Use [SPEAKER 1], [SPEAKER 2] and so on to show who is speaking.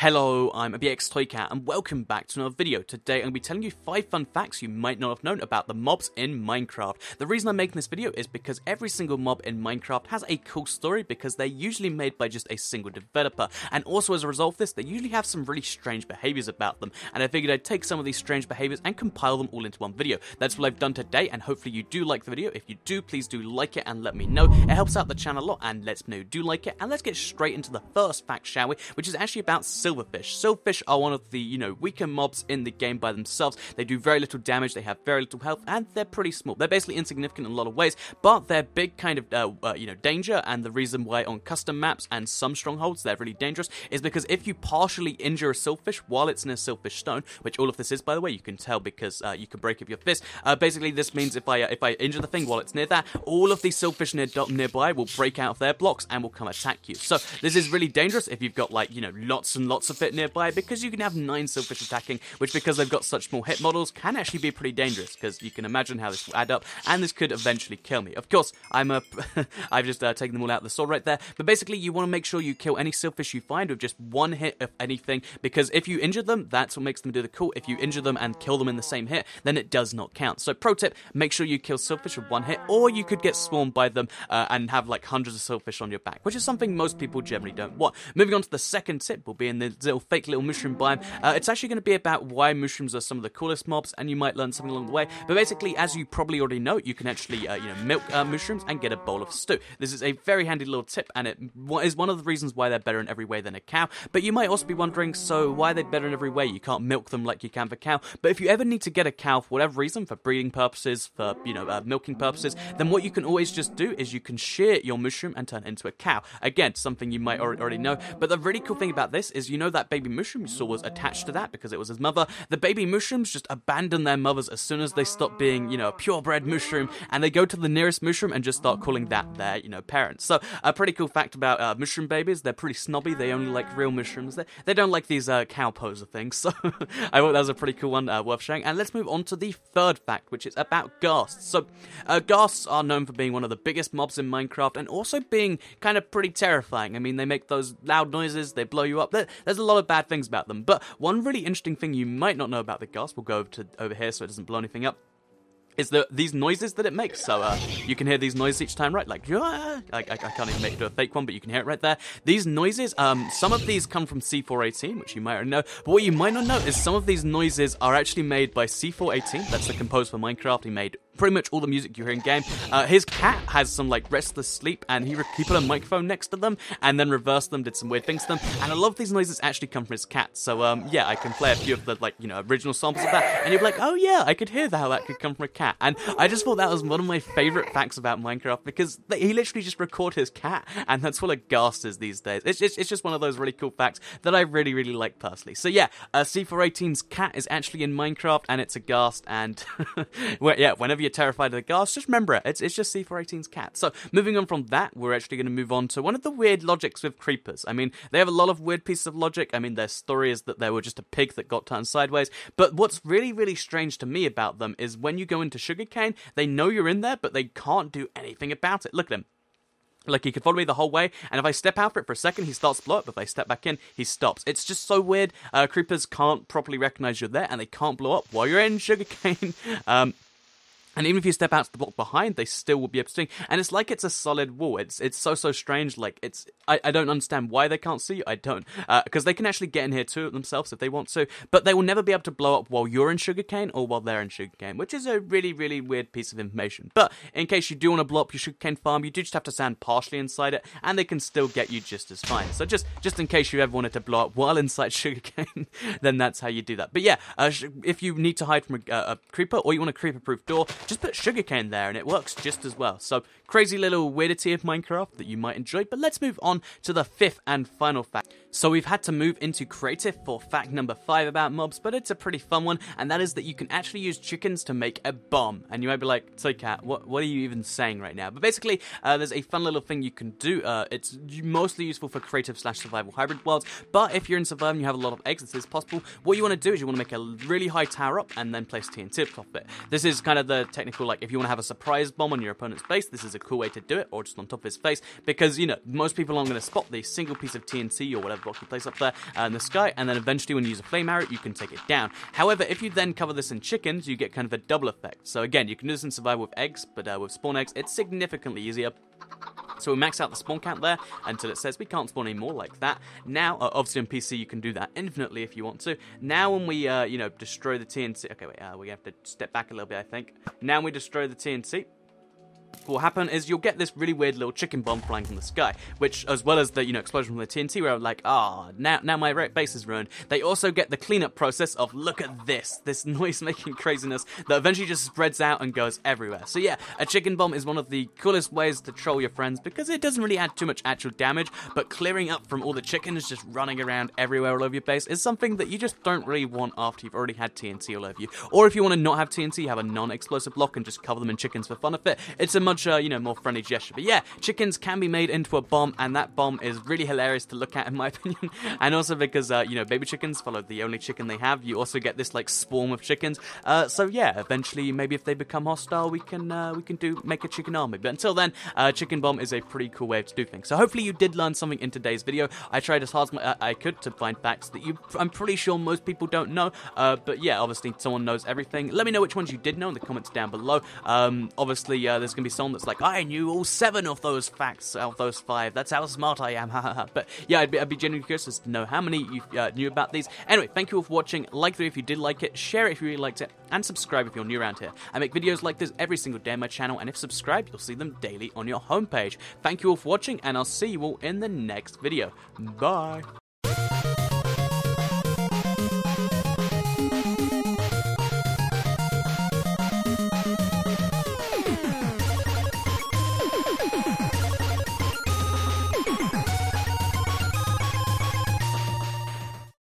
[SPEAKER 1] Hello, I'm BXToyCat and welcome back to another video. Today I'm going to be telling you 5 fun facts you might not have known about the mobs in Minecraft. The reason I'm making this video is because every single mob in Minecraft has a cool story because they're usually made by just a single developer. And also as a result of this, they usually have some really strange behaviors about them. And I figured I'd take some of these strange behaviors and compile them all into one video. That's what I've done today, and hopefully you do like the video. If you do, please do like it and let me know. It helps out the channel a lot and lets me know you do like it. And let's get straight into the first fact, shall we? Which is actually about Silverfish. Silverfish are one of the, weaker mobs in the game by themselves. They do very little damage, they have very little health, and they're pretty small. They're basically insignificant in a lot of ways, but they're big kind of, danger, and the reason why on custom maps and some strongholds they're really dangerous is because if you partially injure a silverfish while it's in a silverfish stone, which all of this is, by the way, you can tell because you can break it with your fist. Basically, this means if I injure the thing while it's near that, all of these silverfish nearby will break out of their blocks and will come attack you. So this is really dangerous if you've got lots and lots of it nearby, because you can have 9 silverfish attacking, which because they've got such small hit models can actually be pretty dangerous, because you can imagine how this will add up, and this could eventually kill me. Of course, I've just taken them all out of the sword right there, but basically you want to make sure you kill any silverfish you find with just one hit of anything, because if you injure them, that's what makes them do the cool. If you injure them and kill them in the same hit, then it does not count. So pro tip, make sure you kill silverfish with one hit, or you could get swarmed by them and have like hundreds of silverfish on your back, which is something most people generally don't want. Moving on to the second tip, will be in the fake little mushroom biome. It's actually going to be about why mushrooms are some of the coolest mobs, and you might learn something along the way. But basically, as you probably already know, you can actually milk mushrooms and get a bowl of stew. This is a very handy little tip, and it is one of the reasons why they're better in every way than a cow. But you might also be wondering, so why are they better in every way? You can't milk them like you can for cow. But if you ever need to get a cow for whatever reason, for breeding purposes, for milking purposes, then what you can always just do is you can shear your mushroom and turn it into a cow. Again, something you might already know. But the really cool thing about this is, that baby mushroom you saw was attached to that because it was his mother. The baby mushrooms just abandon their mothers as soon as they stop being, a purebred mushroom, and they go to the nearest mushroom and just start calling that their, parents. So a pretty cool fact about mushroom babies: they're pretty snobby. They only like real mushrooms. They don't like these cow poser things. So I thought that was a pretty cool one, worth sharing. And let's move on to the third fact, which is about ghasts. So ghasts are known for being one of the biggest mobs in Minecraft, and also being kind of pretty terrifying. I mean, they make those loud noises, they blow you up. There's a lot of bad things about them, but one really interesting thing you might not know about the ghast, we'll go over here so it doesn't blow anything up, is these noises that it makes. So you can hear these noises each time, right? Like, I can't even make it a fake one, but you can hear it right there. These noises, some of these come from C418, which you might already know, but what you might not know is some of these noises are actually made by C418. That's the composer for Minecraft. He made pretty much all the music you hear in game. His cat has some restless sleep, and he put a microphone next to them and then reversed them, did some weird things to them, and a lot of these noises actually come from his cat. So yeah, I can play a few of the original samples of that, and you'll be like, oh yeah, I could hear how that could come from a cat. And I just thought that was one of my favorite facts about Minecraft, because he literally just record his cat, and that's what a ghast is these days. It's just one of those really cool facts that I really, really like personally. So yeah, C418's cat is actually in Minecraft, and it's a ghast, and yeah, whenever you're terrified of the ghast, just remember it. It's just C418's cat. So moving on from that, we're actually going to move on to one of the weird logics with creepers. I mean, they have a lot of weird pieces of logic. I mean, their story is that they were just a pig that got turned sideways. But what's really, really strange to me about them is when you go into sugarcane, they know you're in there, but they can't do anything about it. Look at him. Like, he could follow me the whole way, and if I step out for it for a second, he starts to blow up, but if I step back in, he stops. It's just so weird. Creepers can't properly recognize you're there, and they can't blow up while you're in sugarcane. And even if you step out to the block behind, they still will be able to swing. And it's like it's a solid wall. It's so strange. Like, I don't understand why they can't see you. I don't. Because they can actually get in here too themselves if they want to. But they will never be able to blow up while you're in sugarcane or while they're in sugarcane, which is a really, really weird piece of information. But in case you do want to blow up your sugarcane farm, you do just have to stand partially inside it, and they can still get you just as fine. So just in case you ever wanted to blow up while inside sugarcane, then that's how you do that. But yeah, if you need to hide from a creeper, or you want a creeper-proof door, just put sugarcane there and it works just as well. So crazy little weirdity of Minecraft that you might enjoy. But let's move on to the fifth and final fact. So we've had to move into creative for fact number 5 about mobs, but it's a pretty fun one, and that is that you can actually use chickens to make a bomb. And you might be like, Toycat, what are you even saying right now? But basically, there's a fun little thing you can do. It's mostly useful for creative/survival hybrid worlds, but if you're in survival and you have a lot of eggs, this is possible. What you want to do is you want to make a really high tower up and then place TNT on top of it. This is kind of the technical, if you want to have a surprise bomb on your opponent's base, this is a cool way to do it, or just on top of his face, because, most people aren't going to spot the single piece of TNT or whatever block you place up there in the sky, and then eventually when you use a flame arrow, you can take it down. However, if you then cover this in chickens, you get kind of a double effect. So again, you can do this in survival with eggs, but with spawn eggs, it's significantly easier. So we max out the spawn count there until it says we can't spawn anymore like that. Now, obviously on PC you can do that infinitely if you want to. Now when we, destroy the TNT... Okay, wait, we have to step back a little bit, I think. Now when we destroy the TNT... what will happen is you'll get this really weird little chicken bomb flying from the sky, which, as well as the, explosion from the TNT, where I'm like, now my base is ruined. They also get the cleanup process of, look at this noise-making craziness that eventually just spreads out and goes everywhere. So yeah, a chicken bomb is one of the coolest ways to troll your friends, because it doesn't really add too much actual damage, but clearing up from all the chickens just running around everywhere all over your base is something that you just don't really want after you've already had TNT all over you. Or if you want to not have TNT, have a non-explosive block and just cover them in chickens for fun of it. It's a much more friendly gesture. But yeah, chickens can be made into a bomb, and that bomb is really hilarious to look at, in my opinion. And also because, baby chickens follow the only chicken they have. You also get this, like, swarm of chickens. So yeah, eventually, maybe if they become hostile, we can make a chicken army. But until then, chicken bomb is a pretty cool way to do things. So hopefully you did learn something in today's video. I tried as hard as I could to find facts that I'm pretty sure most people don't know. But yeah, obviously someone knows everything. Let me know which ones you did know in the comments down below. Obviously, there's gonna be someone that's like, I knew all 7 of those facts out of those 5. That's how smart I am. But yeah, I'd be genuinely curious as to know how many you knew about these. Anyway, thank you all for watching. Like the video if you did like it, share it if you really liked it, and subscribe if you're new around here. I make videos like this every single day on my channel, and if subscribed, you'll see them daily on your homepage. Thank you all for watching, and I'll see you all in the next video. Bye.